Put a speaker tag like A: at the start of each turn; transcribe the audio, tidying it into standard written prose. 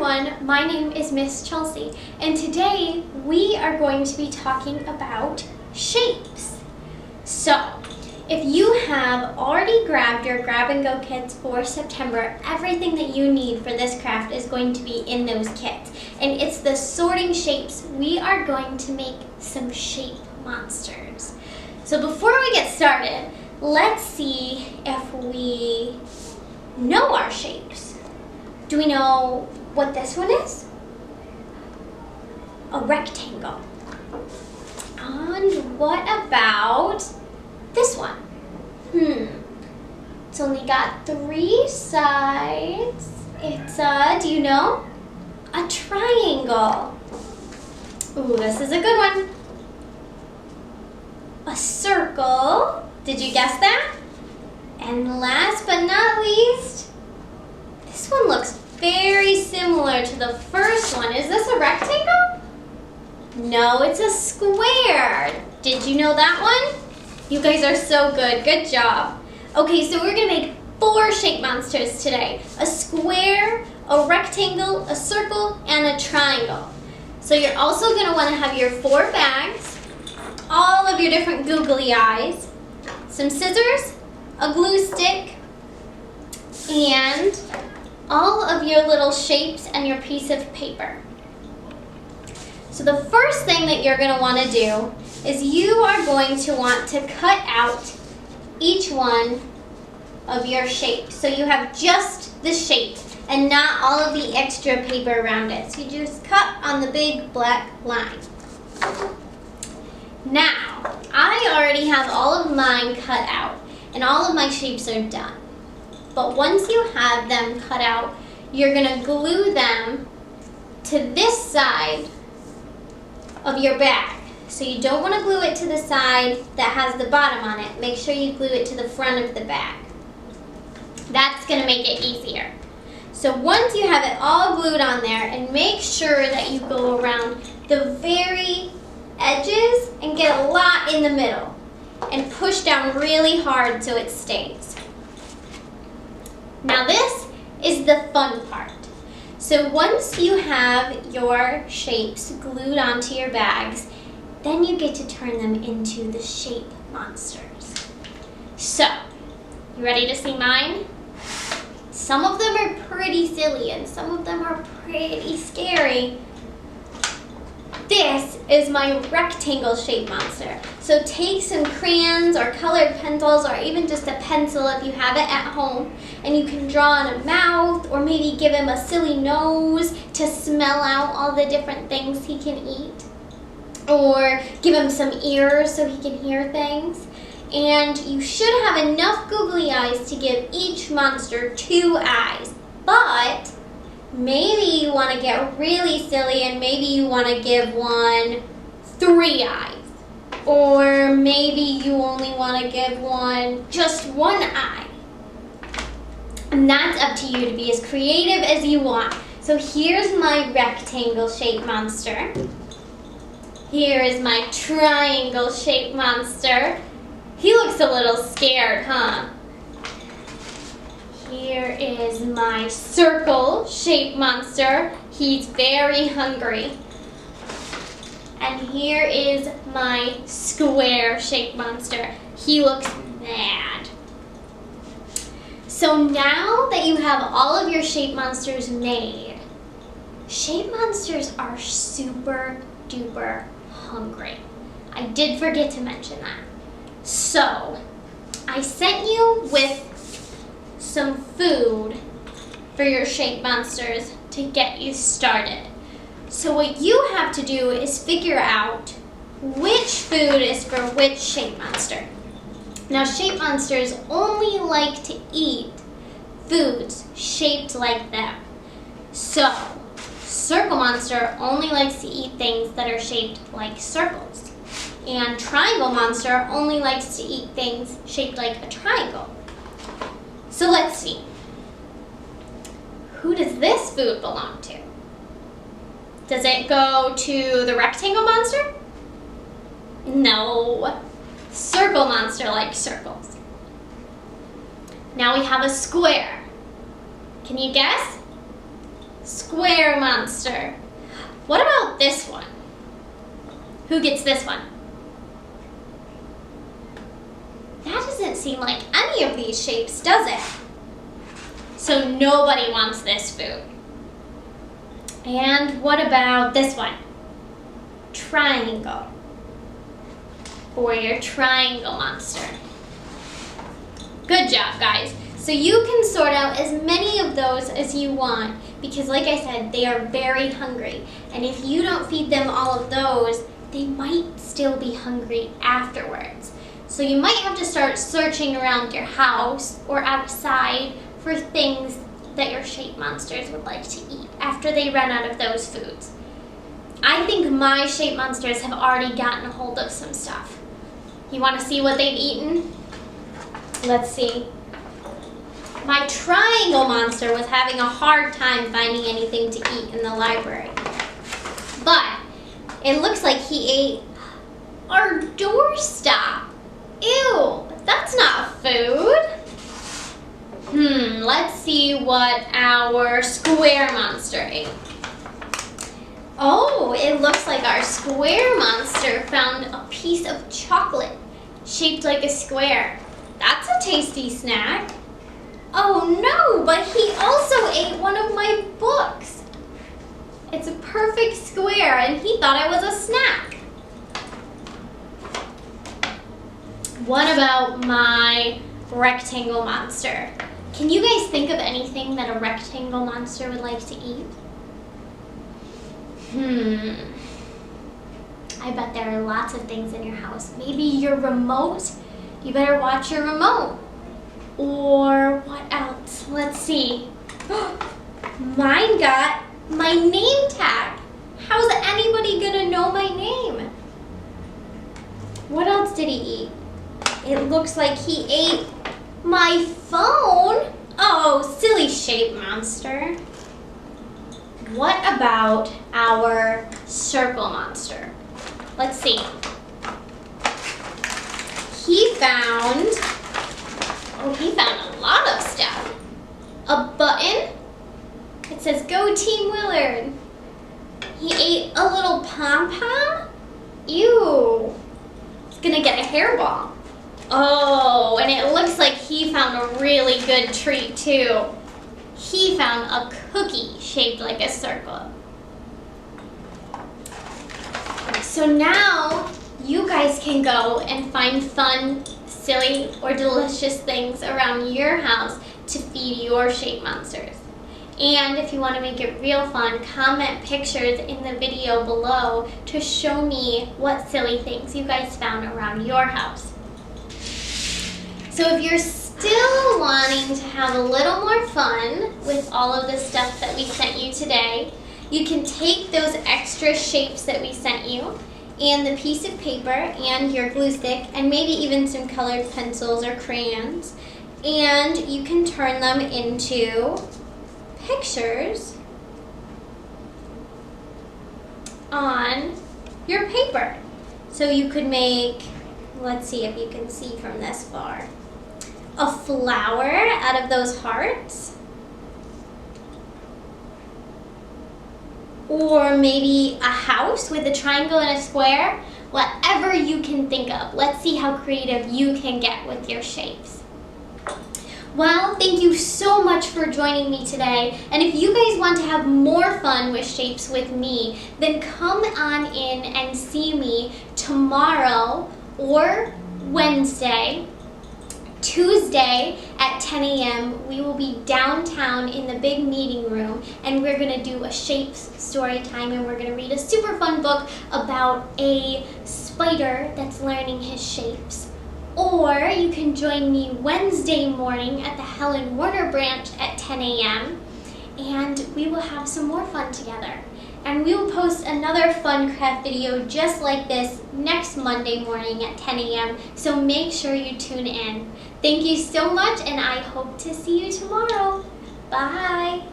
A: everyone, my name is Miss Chelsea, and today we are going to be talking about shapes. So, if you have already grabbed your grab and go kits for September, everything that you need for this craft is going to be in those kits. And it's the sorting shapes. We are going to make some shape monsters. So before we get started, let's see if we know our shapes. Do we know what this one is? A rectangle. And what about this one? It's only got 3 sides. It's do you know? A triangle. Ooh, this is a good one. A circle. Did you guess that? And last but not least, this one looks very similar to the first one. Is this a rectangle? No, it's a square. Did you know that one? You guys are so good. Good job. Okay, so we're going to make 4 shape monsters today. A square, a rectangle, a circle, and a triangle. So you're also going to want to have your 4 bags, all of your different googly eyes, some scissors, a glue stick, and all of your little shapes and your piece of paper. So the first thing that you're going to want to do is you are going to want to cut out each one of your shapes. So you have just the shape and not all of the extra paper around it. So you just cut on the big black line. Now, I already have all of mine cut out and all of my shapes are done. But once you have them cut out, you're going to glue them to this side of your bag. So you don't want to glue it to the side that has the bottom on it. Make sure you glue it to the front of the bag. That's going to make it easier. So once you have it all glued on there, and make sure that you go around the very edges and get a lot in the middle and push down really hard so it stays. Now this is the fun part. So once you have your shapes glued onto your bags, then you get to turn them into the shape monsters. So, you ready to see mine? Some of them are pretty silly and some of them are pretty scary. This is my rectangle shape monster. So take some crayons or colored pencils or even just a pencil if you have it at home, and you can draw on a mouth or maybe give him a silly nose to smell out all the different things he can eat, or give him some ears so he can hear things. And you should have enough googly eyes to give each monster 2 eyes, but maybe you want to get really silly and maybe you want to give one 3 eyes. Or maybe you only want to give one just 1 eye. And that's up to you to be as creative as you want. So here's my rectangle shaped monster. Here is my triangle shaped monster. He looks a little scared, huh? Here is my circle shaped monster. He's very hungry. And here is my square shaped monster. He looks mad. So now that you have all of your shape monsters made, shape monsters are super duper hungry. I did forget to mention that. So I sent you with some food for your shape monsters to get you started. So what you have to do is figure out which food is for which shape monster. Now shape monsters only like to eat foods shaped like them. So circle monster only likes to eat things that are shaped like circles. And triangle monster only likes to eat things shaped like a triangle. So let's see. Who does this food belong to? Does it go to the rectangle monster? No. Circle monster likes circles. Now we have a square. Can you guess? Square monster. What about this one? Who gets this one? That doesn't seem like any of these shapes, does it? So nobody wants this food. And what about this one? Triangle. For your triangle monster. Good job, guys. So you can sort out as many of those as you want because, like I said, they are very hungry. And if you don't feed them all of those, they might still be hungry afterwards. So you might have to start searching around your house or outside for things that your shape monsters would like to eat after they run out of those foods. I think my shape monsters have already gotten a hold of some stuff. You want to see what they've eaten? Let's see. My triangle monster was having a hard time finding anything to eat in the library. But it looks like he ate our doorstop. Ew, that's not food. Let's see what our square monster ate. Oh, it looks like our square monster found a piece of chocolate shaped like a square. That's a tasty snack. Oh no, but he also ate one of my books. It's a perfect square and he thought it was a snack. What about my rectangle monster? Can you guys think of anything that a rectangle monster would like to eat? I bet there are lots of things in your house. Maybe your remote. You better watch your remote. Or what else? Let's see. Mine got my name tag. How's anybody gonna know my name? What else did he eat? It looks like he ate my phone. Oh, silly shape monster. What about our circle monster? Let's see. He found a lot of stuff. A button. It says, "Go Team Willard." He ate a little pom-pom. Ew. He's gonna get a hairball. Oh, and it looks like he found a really good treat too. He found a cookie shaped like a circle. So now you guys can go and find fun, silly, or delicious things around your house to feed your shape monsters. And if you want to make it real fun, comment pictures in the video below to show me what silly things you guys found around your house. So if you're still wanting to have a little more fun with all of the stuff that we sent you today, you can take those extra shapes that we sent you and the piece of paper and your glue stick and maybe even some colored pencils or crayons, and you can turn them into pictures on your paper. So you could make, let's see if you can see from this far, a flower out of those hearts, or maybe a house with a triangle and a square. Whatever you can think of. Let's see how creative you can get with your shapes. Well, thank you so much for joining me today. And if you guys want to have more fun with shapes with me, then come on in and see me tomorrow or Wednesday. Tuesday at 10 a.m. we will be downtown in the big meeting room, and we're going to do a shapes story time, and we're going to read a super fun book about a spider that's learning his shapes. Or you can join me Wednesday morning at the Helen branch at 10 a.m. and we will have some more fun together. And we will post another fun craft video just like this next Monday morning at 10 a.m. So make sure you tune in. Thank you so much, and I hope to see you tomorrow. Bye.